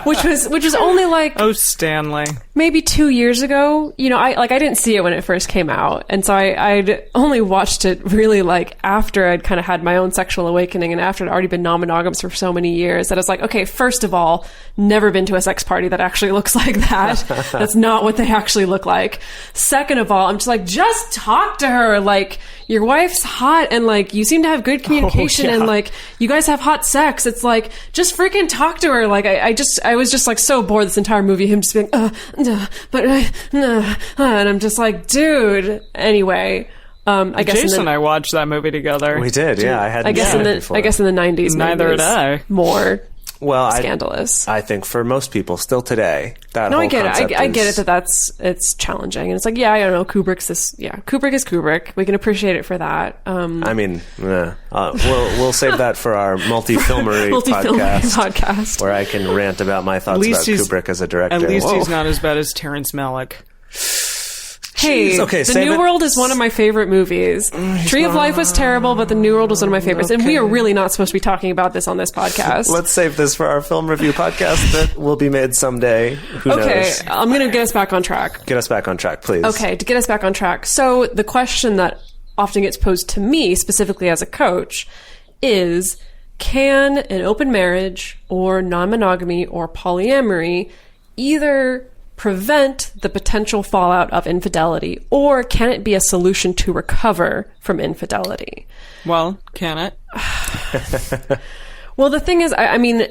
Speaker 2: which was only like,
Speaker 1: oh, Stanley,
Speaker 2: maybe 2 years ago. You know, I didn't see it when it first came out, and so I'd only watched it really like after I'd kind of had my own sexual awakening and after I'd already been non-monogamous for so many years that I was like, okay, first of all, never been to a sex party that actually looks like that. That's not what they actually look like. Second of all, I'm just like, just talk to her. Like, your wife's hot and like you seem to have good communication and like you guys have hot sex. It's like, just freaking talk to her. Like I was just like so bored this entire movie, him just being and I'm just like, dude. Anyway, I guess
Speaker 1: Jase and I watched that movie together.
Speaker 3: We did, yeah. I
Speaker 2: guess in the 90s.
Speaker 1: Neither had I.
Speaker 2: More scandalous.
Speaker 3: I think for most people still today, that
Speaker 2: no,
Speaker 3: whole
Speaker 2: I get
Speaker 3: concept
Speaker 2: it. I get it it's challenging, and it's like, yeah, I don't know. Kubrick is Kubrick. We can appreciate it for that.
Speaker 3: I mean, we'll save that for our Multifilmery podcast, where I can rant about my thoughts about Kubrick as a director.
Speaker 1: At least he's not as bad as Terrence Malick.
Speaker 2: Hey, The New World is one of my favorite movies. Tree of Life was terrible, but The New World was one of my favorites. Okay. And we are really not supposed to be talking about this on this podcast.
Speaker 3: Let's save this for our film review podcast that will be made someday. Who knows?
Speaker 2: I'm going to get us back on track.
Speaker 3: Get us back on track, please.
Speaker 2: Okay, to get us back on track. So the question that often gets posed to me, specifically as a coach, is, can an open marriage or non-monogamy or polyamory either prevent the potential fallout of infidelity, or can it be a solution to recover from infidelity?
Speaker 1: Well, can it?
Speaker 2: Well, the thing is, I mean,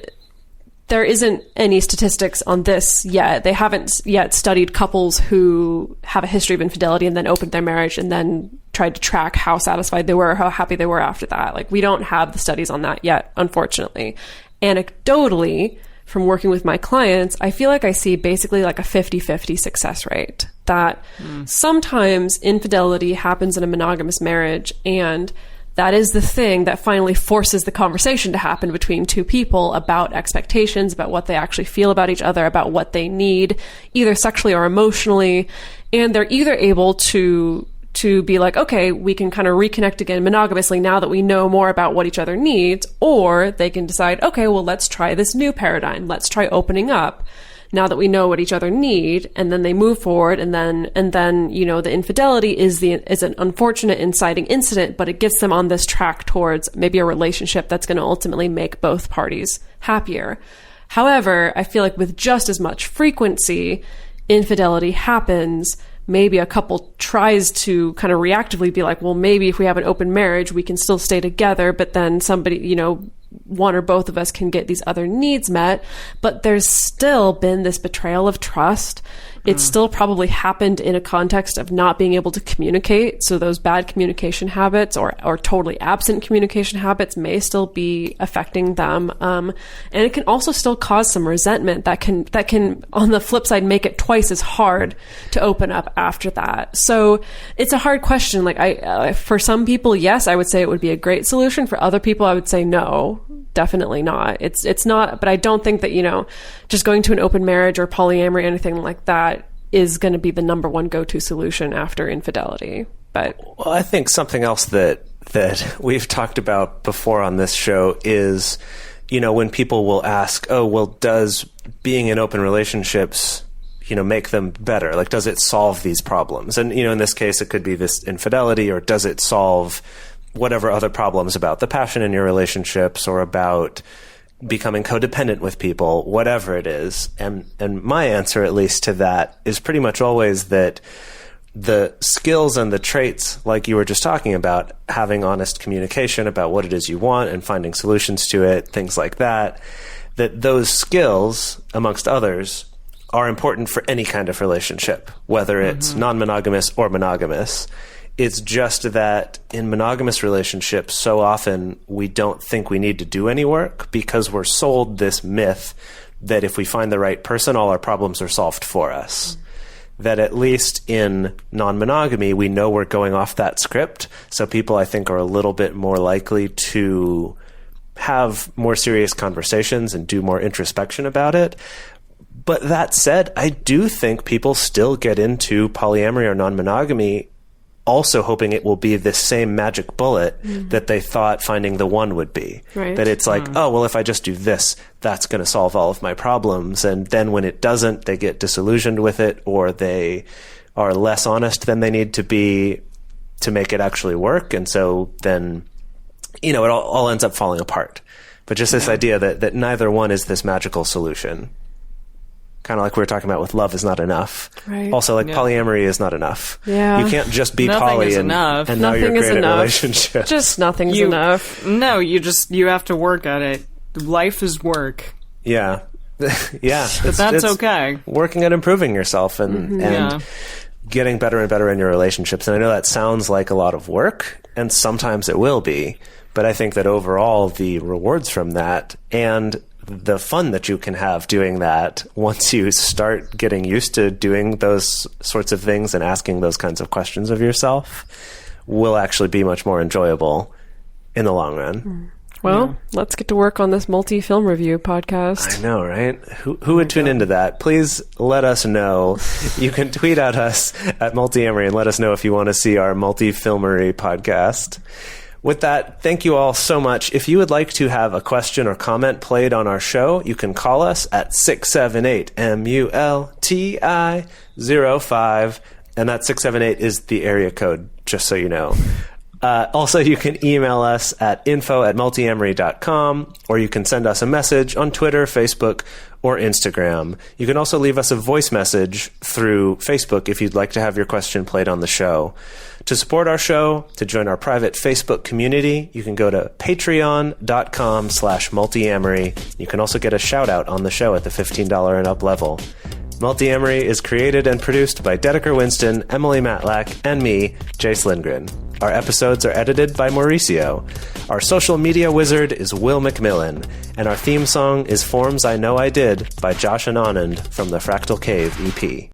Speaker 2: there isn't any statistics on this yet. They haven't yet studied couples who have a history of infidelity and then opened their marriage and then tried to track how satisfied they were, how happy they were after that. Like, we don't have the studies on that yet, unfortunately. Anecdotally, from working with my clients, I feel like I see basically like a 50-50 success rate. That sometimes infidelity happens in a monogamous marriage, and that is the thing that finally forces the conversation to happen between two people about expectations, about what they actually feel about each other, about what they need, either sexually or emotionally. And they're either able to be like, okay, we can kind of reconnect again monogamously now that we know more about what each other needs, or they can decide, okay, well, let's try this new paradigm. Let's try opening up now that we know what each other need, and then they move forward, and then you know, the infidelity is an unfortunate inciting incident, but it gets them on this track towards maybe a relationship that's going to ultimately make both parties happier. However, I feel like with just as much frequency, infidelity happens. Maybe a couple tries to kind of reactively be like, well, maybe if we have an open marriage, we can still stay together, but then somebody, you know, one or both of us can get these other needs met. But there's still been this betrayal of trust. It still probably happened in a context of not being able to communicate. So those bad communication habits or totally absent communication habits may still be affecting them. And it can also still cause some resentment that can, on the flip side, make it twice as hard to open up after that. So it's a hard question. Like for some people, yes, I would say it would be a great solution. For other people, I would say no. Definitely not. It's not, but I don't think that, you know, just going to an open marriage or polyamory, anything like that, is going to be the number one go-to solution after infidelity. But
Speaker 3: well, I think something else that we've talked about before on this show is, you know, when people will ask, oh, well, does being in open relationships, you know, make them better? Like, does it solve these problems? And, you know, in this case, it could be this infidelity, or does it solve whatever other problems about the passion in your relationships or about becoming codependent with people, whatever it is. And my answer, at least, to that is pretty much always that the skills and the traits, like you were just talking about, having honest communication about what it is you want and finding solutions to it, things like that, that those skills, amongst others, are important for any kind of relationship, whether it's non-monogamous or monogamous. It's just that in monogamous relationships, so often we don't think we need to do any work because we're sold this myth that if we find the right person, all our problems are solved for us. That at least in non-monogamy, we know we're going off that script. So people, I think, are a little bit more likely to have more serious conversations and do more introspection about it. But that said, I do think people still get into polyamory or non-monogamy also hoping it will be this same magic bullet that they thought finding the one would be. Right. That it's like, oh, well, if I just do this, that's going to solve all of my problems. And then when it doesn't, they get disillusioned with it, or they are less honest than they need to be to make it actually work. And so then, you know, it all ends up falling apart. But just this idea that neither one is this magical solution. Kind of like we were talking about with love is not enough. Right. Also, like polyamory is not enough. Yeah. You can't just be poly and now you're great at relationships.
Speaker 2: Just nothing's enough.
Speaker 1: No, you have to work at it. Life is work.
Speaker 3: Yeah. Yeah.
Speaker 1: But that's okay.
Speaker 3: Working at improving yourself and getting better and better in your relationships. And I know that sounds like a lot of work, and sometimes it will be. But I think that overall, the rewards from that and the fun that you can have doing that once you start getting used to doing those sorts of things and asking those kinds of questions of yourself will actually be much more enjoyable in the long run.
Speaker 2: Well, let's get to work on this multi-film review podcast.
Speaker 3: I know, right? Who would tune into that? Please let us know. You can tweet at us at Multiamory and let us know if you want to see our multi-filmery podcast. With that, thank you all so much. If you would like to have a question or comment played on our show, you can call us at 678-MULTI-05, and that 678 is the area code, just so you know. Also, you can email us at info@multiamory.com, or you can send us a message on Twitter, Facebook, or Instagram. You can also leave us a voice message through Facebook if you'd like to have your question played on the show. To support our show, to join our private Facebook community, you can go to patreon.com/multiamory. You can also get a shout out on the show at the $15 and up level. Multiamory is created and produced by Dedeker Winston, Emily Matlack, and me, Jase Lindgren. Our episodes are edited by Mauricio. Our social media wizard is Will McMillan, and our theme song is Forms I Know I Did by Josh and Anand from the Fractal Cave EP.